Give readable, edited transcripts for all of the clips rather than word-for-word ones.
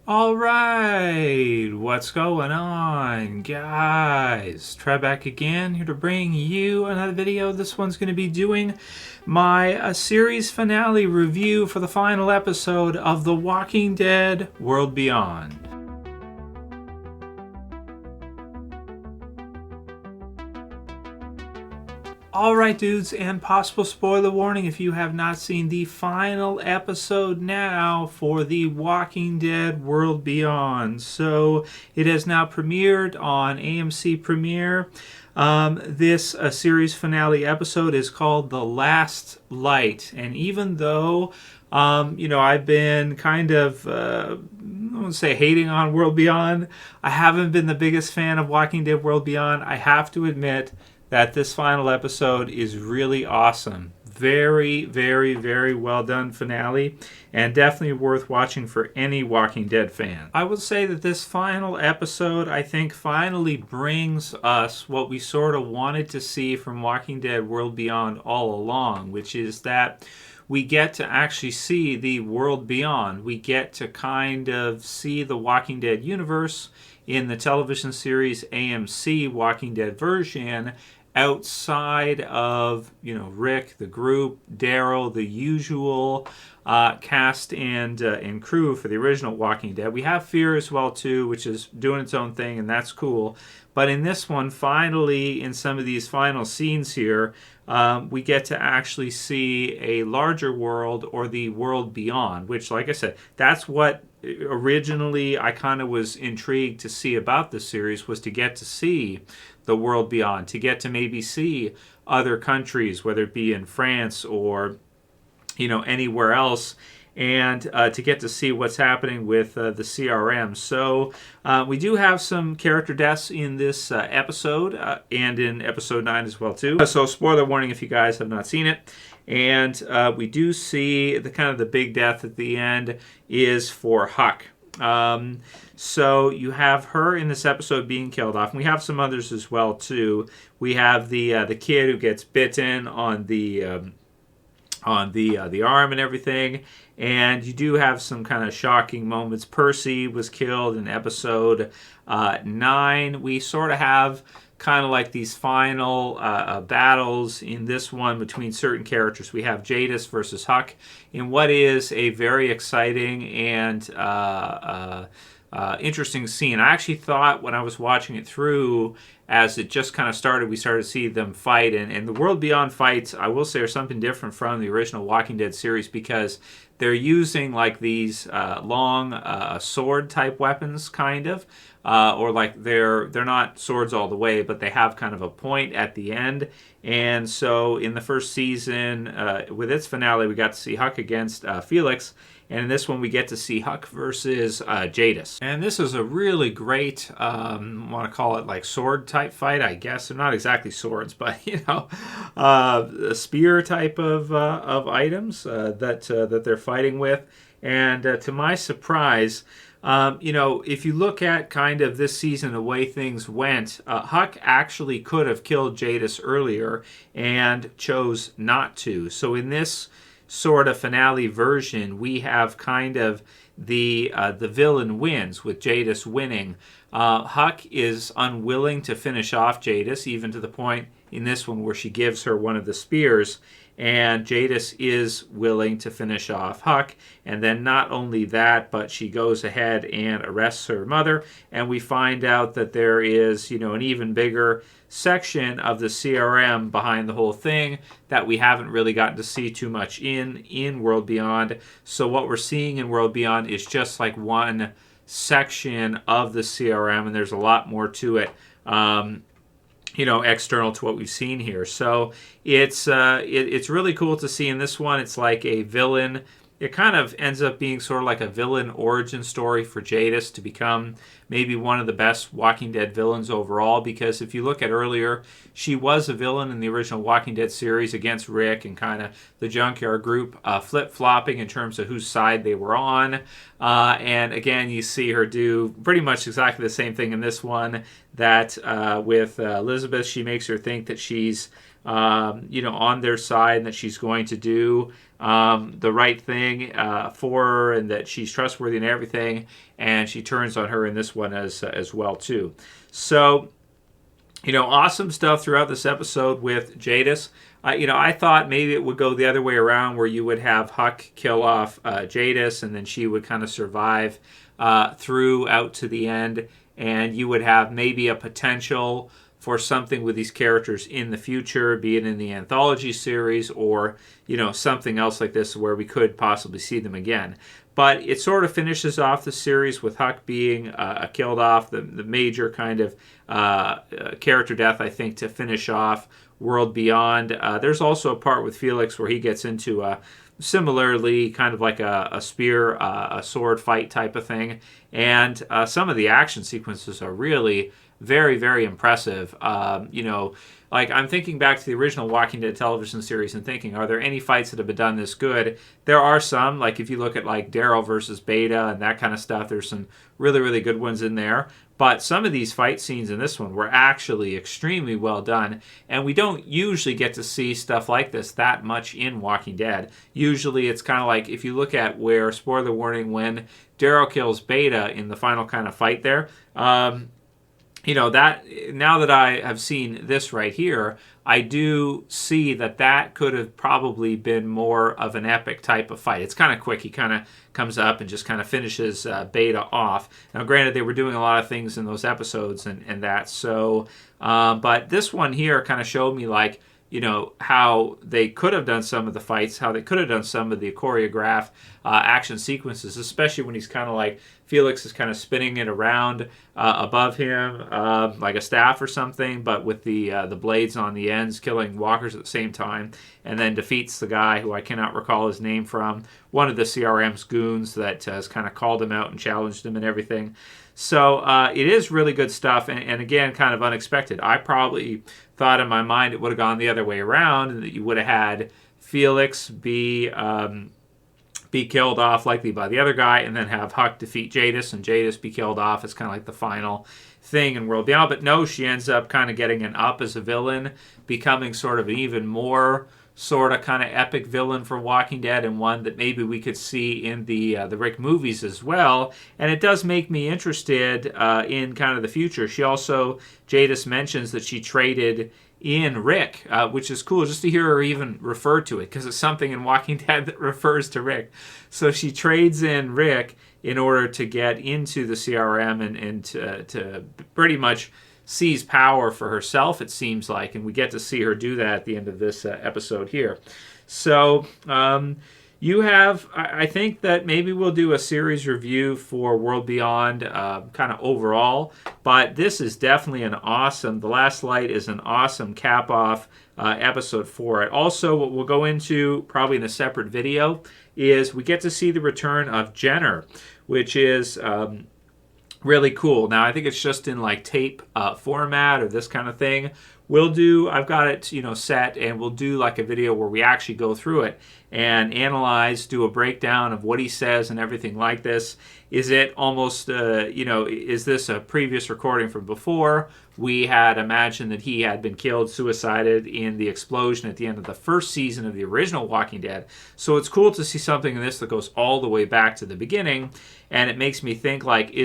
All right, what's going on, guys? Trev back again, here to bring you another video. This one's going to be doing my series finale review for the final episode of The Walking Dead World Beyond. Alright dudes, and possible spoiler warning if you have not seen the final episode now for The Walking Dead World Beyond. So it has now premiered on AMC Premiere. This series finale episode is called The Last Light. And even though, I've been kind of, I won't say hating on World Beyond, I haven't been the biggest fan of Walking Dead World Beyond. I have to admit that this final episode is really awesome. Very, very, very well done finale, and definitely worth watching for any Walking Dead fan. I would say that this final episode, I think, finally brings us what we sort of wanted to see from Walking Dead World Beyond all along, which is that we get to actually see the world beyond. We get to kind of see the Walking Dead universe in the television series AMC Walking Dead version, outside of, Rick, the group, Daryl, the usual cast and crew for the original Walking Dead. We have Fear as well too, which is doing its own thing, and that's cool. But in this one, finally, in some of these final scenes here, we get to actually see a larger world, or the world beyond, which, like I said, that's what originally I kind of was intrigued to see about this series, was to get to see the world beyond, to get to maybe see other countries, whether it be in France or anywhere else, and to get to see what's happening with the CRM. So we do have some character deaths in this episode, and in episode 9 as well too. So spoiler warning if you guys have not seen it. And we do see the big death at the end is for Huck. So you have her in this episode being killed off, and we have some others as well too. We have the kid who gets bitten on the arm and everything, and you do have some kind of shocking moments. Percy was killed in episode 9. We sort of have kind of like these final battles in this one between certain characters. We have Jadis versus Huck in what is a very exciting and interesting scene. I actually thought when I was watching it through, as it just kind of started, we started to see them fight. And the World Beyond fights, I will say, are something different from the original Walking Dead series, because they're using like these long sword type weapons, kind of. Or like they're not swords all the way, but they have kind of a point at the end. And so in the first season, with its finale, we got to see Huck against Felix. And in this one, we get to see Huck versus Jadis. And this is a really great, want to call it like sword type fight, I guess. They're not exactly swords, but a spear type of items that they're fighting with. And to my surprise, if you look at kind of this season, the way things went, Huck actually could have killed Jadis earlier and chose not to. So in this sort of finale version, we have kind of the villain wins, with Jadis winning. Huck is unwilling to finish off Jadis, even to the point in this one where she gives her one of the spears, and Jadis is willing to finish off Huck. And then not only that, but she goes ahead and arrests her mother, and we find out that there is, an even bigger section of the CRM behind the whole thing that we haven't really gotten to see too much in World Beyond. So what we're seeing in World Beyond is just like one section of the CRM, and there's a lot more to it. External to what we've seen here. So it's really cool to see in this one. It's like a villain. It kind of ends up being sort of like a villain origin story for Jadis to become maybe one of the best Walking Dead villains overall, because if you look at earlier, she was a villain in the original Walking Dead series against Rick and kind of the Junkyard group, flip-flopping in terms of whose side they were on. And again, you see her do pretty much exactly the same thing in this one, that with Elizabeth, she makes her think that she's on their side, and that she's going to do the right thing for her, and that she's trustworthy and everything. And she turns on her in this one as well too. So, awesome stuff throughout this episode with Jadis. I thought maybe it would go the other way around, where you would have Huck kill off Jadis, and then she would kind of survive through out to the end, and you would have maybe a potential for something with these characters in the future, be it in the Anthology series or, something else like this where we could possibly see them again. But it sort of finishes off the series with Huck being killed off, the major kind of character death, I think, to finish off World Beyond. There's also a part with Felix where he gets into a similarly kind of like a spear, a sword fight type of thing. And some of the action sequences are really very, very impressive. Like I'm thinking back to the original Walking Dead television series and thinking, are there any fights that have been done this good? There are some, like if you look at like Daryl versus Beta and that kind of stuff, there's some really, really good ones in there. But some of these fight scenes in this one were actually extremely well done, and we don't usually get to see stuff like this that much in Walking Dead. Usually it's kind of like, if you look at where, spoiler warning, when Daryl kills Beta in the final kind of fight there, that now that I have seen this right here, I do see that could have probably been more of an epic type of fight. It's kind of quick. He kind of comes up and just kind of finishes Beta off. Now, granted, they were doing a lot of things in those episodes and that. So, but this one here kind of showed me like, how they could have done some of the fights, how they could have done some of the choreographed action sequences, especially when he's kind of like, Felix is kind of spinning it around above him like a staff or something, but with the blades on the ends, killing walkers at the same time, and then defeats the guy who I cannot recall his name from, one of the CRM's goons that has kind of called him out and challenged him and everything. So it is really good stuff, and again, kind of unexpected. I probably thought in my mind it would have gone the other way around, and that you would have had Felix be killed off likely by the other guy, and then have Huck defeat Jadis, and Jadis be killed off as kind of like the final thing in World Beyond. But no, she ends up kind of getting an up as a villain, becoming sort of an even more sort of kind of epic villain for Walking Dead, and one that maybe we could see in the Rick movies as well. And it does make me interested in kind of the future. She also, Jadis mentions that she traded in Rick, which is cool just to hear her even refer to it, because it's something in Walking Dead that refers to Rick. So she trades in Rick in order to get into the CRM and to pretty much seize power for herself, it seems like, and we get to see her do that at the end of this episode here. So you have, I think that maybe we'll do a series review for World Beyond kind of overall, but this is definitely The Last Light is an awesome cap-off episode for it. Also, what we'll go into probably in a separate video is we get to see the return of Jenner, which is really cool. Now, I think it's just in like tape format or this kind of thing. I've got it, set, and we'll do like a video where we actually go through it and analyze, do a breakdown of what he says and everything like this. Is it almost, is this a previous recording from before? We had imagined that he had been killed, suicided in the explosion at the end of the first season of the original Walking Dead. So it's cool to see something in this that goes all the way back to the beginning, and it makes me think like, I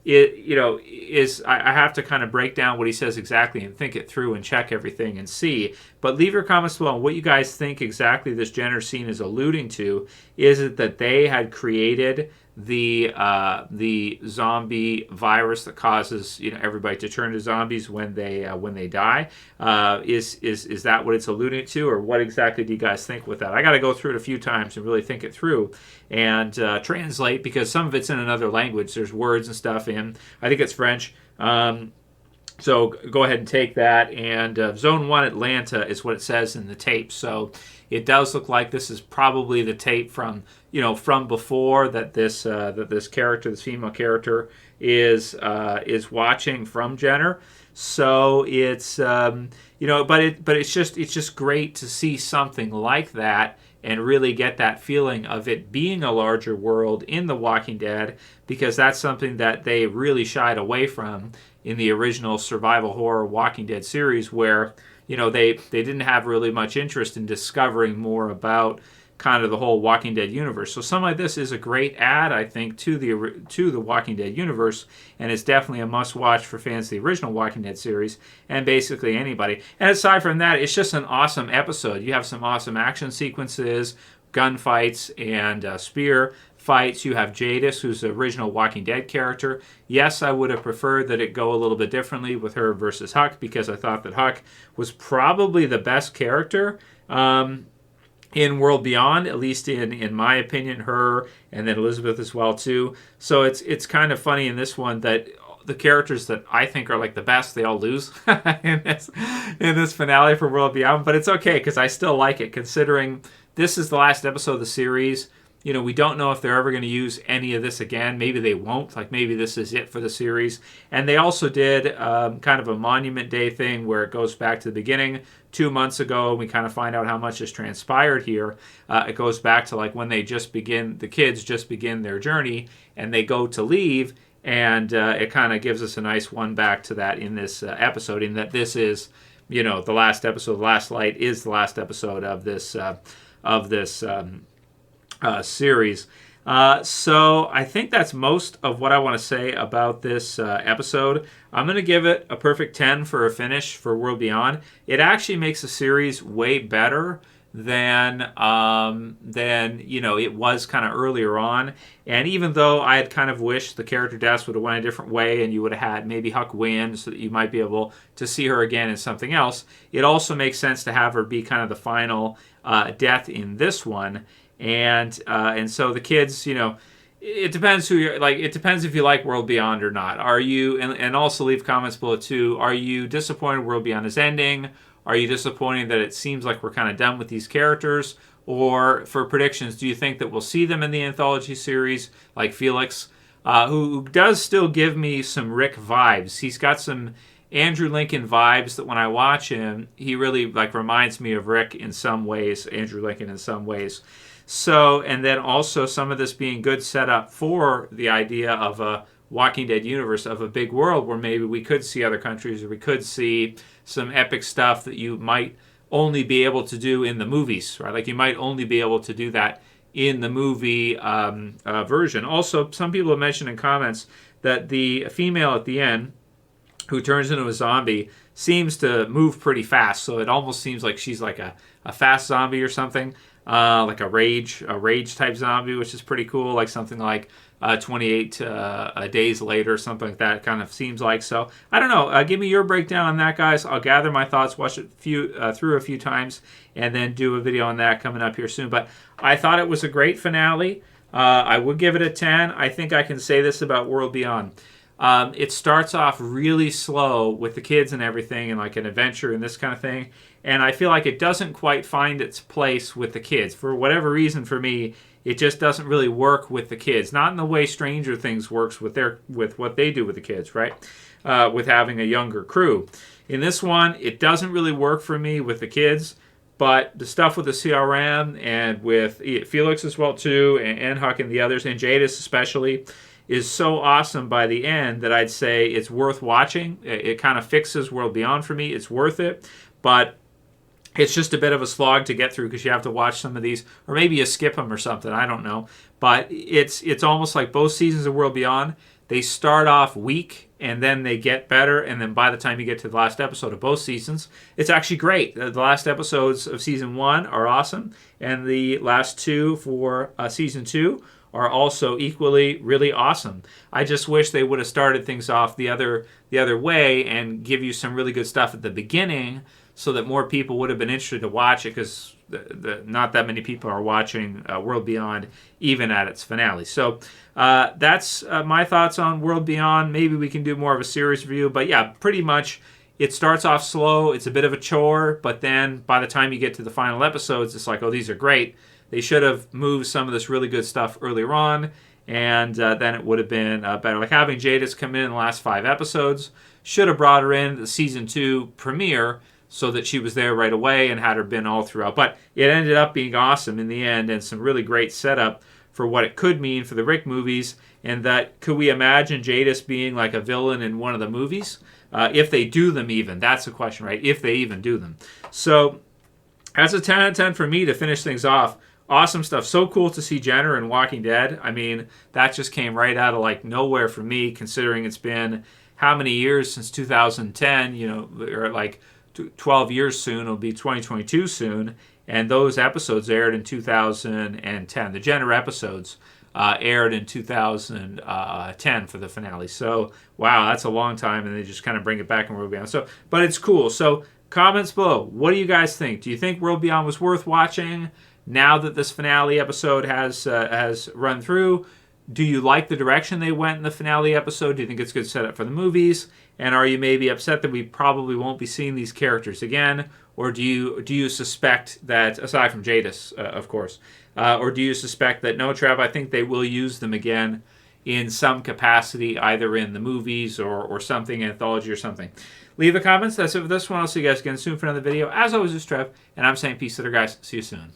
have to kind of break down what he says exactly and think it through and check everything and see. But leave your comments below on what you guys think exactly this Jenner scene is alluding to. Is it that they had created the zombie virus that causes everybody to turn to zombies when they die? Is that what it's alluding to, or what exactly do you guys think with that? I got to go through it a few times and really think it through and translate, because some of it's in another language. There's words and stuff in, I think it's French. So go ahead and take that. And Zone 1 Atlanta is what it says in the tape. So it does look like this is probably the tape from before that this character, this female character, is watching from Jenner. So it's but it's just great to see something like that and really get that feeling of it being a larger world in The Walking Dead, because that's something that they really shied away from in the original survival horror Walking Dead series, where they didn't have really much interest in discovering more about kind of the whole Walking Dead universe. So something like this is a great add, I think, to the Walking Dead universe, and it's definitely a must-watch for fans of the original Walking Dead series, and basically anybody. And aside from that, it's just an awesome episode. You have some awesome action sequences, gunfights, and spear fights. You have Jadis, who's the original Walking Dead character. Yes, I would have preferred that it go a little bit differently with her versus Huck, because I thought that Huck was probably the best character in World Beyond, at least in my opinion, her, and then Elizabeth as well too. So it's kind of funny in this one that the characters that I think are like the best, they all lose in this finale for World Beyond. But it's okay, because I still like it, considering this is the last episode of the series. We don't know if they're ever going to use any of this again. Maybe they won't. Like, maybe this is it for the series. And they also did kind of a Monument Day thing where it goes back to the beginning 2 months ago. We kind of find out how much has transpired here. It goes back to like when the kids just begin their journey and they go to leave. And it kind of gives us a nice one back to that in this episode, in that this is, the last episode. The Last Light is the last episode of this series. So I think that's most of what I want to say about this episode. I'm going to give it a perfect 10 for a finish for World Beyond. It actually makes the series way better than it was kind of earlier on. And even though I had kind of wished the character deaths would have went a different way and you would have had maybe Huck win so that you might be able to see her again in something else, it also makes sense to have her be kind of the final death in this one. And so the kids, it depends who you're like. It depends if you like World Beyond or not. Are you? And also leave comments below too. Are you disappointed World Beyond is ending? Are you disappointed that it seems like we're kind of done with these characters? Or for predictions, do you think that we'll see them in the Anthology series, like Felix, who does still give me some Rick vibes? He's got some Andrew Lincoln vibes that when I watch him, he really reminds me of Rick in some ways, Andrew Lincoln in some ways. So, and then also some of this being good setup for the idea of a Walking Dead universe, of a big world where maybe we could see other countries, or we could see some epic stuff that you might only be able to do in the movies, right? Like you might only be able to do that in the movie version. Also, some people have mentioned in comments that the female at the end, who turns into a zombie, seems to move pretty fast. So it almost seems like she's like a fast zombie or something. Like a rage type zombie, which is pretty cool, like something like 28 days later, something like that. It kind of seems like. So I don't know. Give me your breakdown on that, guys. I'll gather my thoughts, watch it through a few times, and then do a video on that coming up here soon. But I thought it was a great finale. I would give it a 10. I think I can say this about World Beyond. It starts off really slow with the kids and everything, and like an adventure and this kind of thing. And I feel like it doesn't quite find its place with the kids. For whatever reason, for me, it just doesn't really work with the kids. Not in the way Stranger Things works with what they do with the kids, right? With having a younger crew. In this one, it doesn't really work for me with the kids. But the stuff with the CRM and with Felix as well too, and Huck and the others, and Jadis especially, is so awesome by the end that I'd say it's worth watching. It kind of fixes World Beyond for me. It's worth it. But it's just a bit of a slog to get through because you have to watch some of these, or maybe you skip them or something. I don't know. But it's almost like both seasons of World Beyond, they start off weak and then they get better. And then by the time you get to the last episode of both seasons, it's actually great. The last episodes of season 1 are awesome. And the last 2 for season 2 are also equally really awesome. I just wish they would have started things off the other way and give you some really good stuff at the beginning, so that more people would have been interested to watch it, because not that many people are watching World Beyond even at its finale. So that's my thoughts on World Beyond. Maybe we can do more of a series review, but yeah, pretty much it starts off slow. It's a bit of a chore, but then by the time you get to the final episodes, it's like, oh, these are great. They should have moved some of this really good stuff earlier on, and then it would have been better. Like having Jadis come in the last 5 episodes, should have brought her in the season 2 premiere, so that she was there right away and had her been all throughout. But it ended up being awesome in the end, and some really great setup for what it could mean for the Rick movies. And that, could we imagine Jadis being like a villain in one of the movies? If they do them even. That's the question, right? If they even do them. So that's a 10 out of 10 for me to finish things off. Awesome stuff. So cool to see Jenner in Walking Dead. I mean, that just came right out of like nowhere for me, considering it's been how many years since 2010, or like 12 years soon. It'll be 2022 soon. And those episodes aired in 2010. The Jenner episodes aired in 2010 for the finale. So, wow, that's a long time. And they just kind of bring it back and World Beyond. So, but it's cool. So, comments below. What do you guys think? Do you think World Beyond was worth watching now that this finale episode has run through? Do you like the direction they went in the finale episode? Do you think it's good setup for the movies? And are you maybe upset that we probably won't be seeing these characters again? Or do you suspect that, aside from Jadis, of course, or do you suspect that, no, Trev, I think they will use them again in some capacity, either in the movies or something, Anthology or something? Leave the comments. That's it for this one. I'll see you guys again soon for another video. As always, it's Trev, and I'm saying peace to the guys. See you soon.